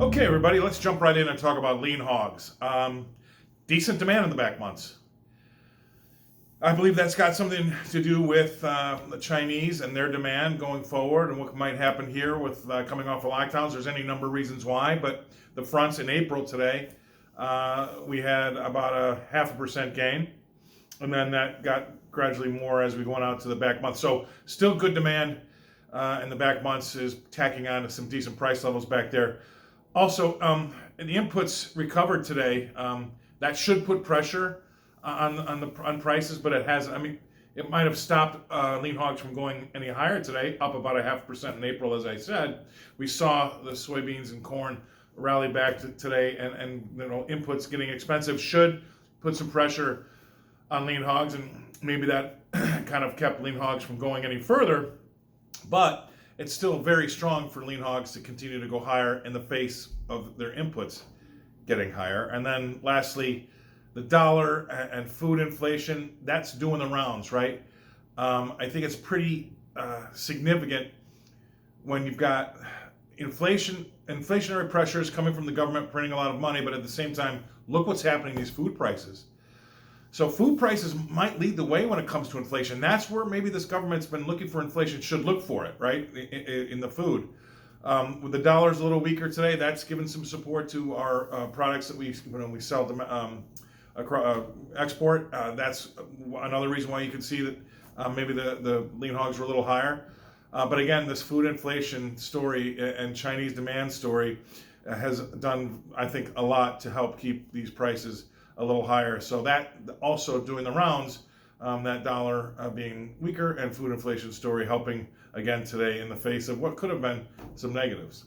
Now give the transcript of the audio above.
Okay, everybody, let's jump right in and talk about lean hogs. Decent demand in the back months. I believe that's got something to do with the Chinese and their demand going forward and what might happen here with coming off of lockdowns. There's any number of reasons why, but the fronts in April today, we had about a 0.5% gain, and then that got gradually more as we went out to the back month. So still good demand in the back months is tacking on to some decent price levels back there. Also, the inputs recovered today. That should put pressure on prices, but it hasn't. I mean, it might have stopped lean hogs from going any higher today, up about a 0.5% in April, as I said. We saw the soybeans and corn rally back today, and inputs getting expensive should put some pressure on lean hogs, and maybe that kind of kept lean hogs from going any further. But it's still very strong for lean hogs to continue to go higher in the face of their inputs getting higher. And then lastly, the dollar and food inflation, that's doing the rounds, right? I think it's pretty significant when you've got inflationary pressures coming from the government printing a lot of money, but at the same time, look what's happening to these food prices. So food prices might lead the way when it comes to inflation. That's where maybe this government's been looking for inflation, should look for it, right, in the food. With the dollar's a little weaker today, that's given some support to our products that we sell to export. That's another reason why you can see that maybe the lean hogs were a little higher. But again, this food inflation story and Chinese demand story has done, I think, a lot to help keep these prices a little higher. So that also doing the rounds, that dollar being weaker and food inflation story helping again today in the face of what could have been some negatives.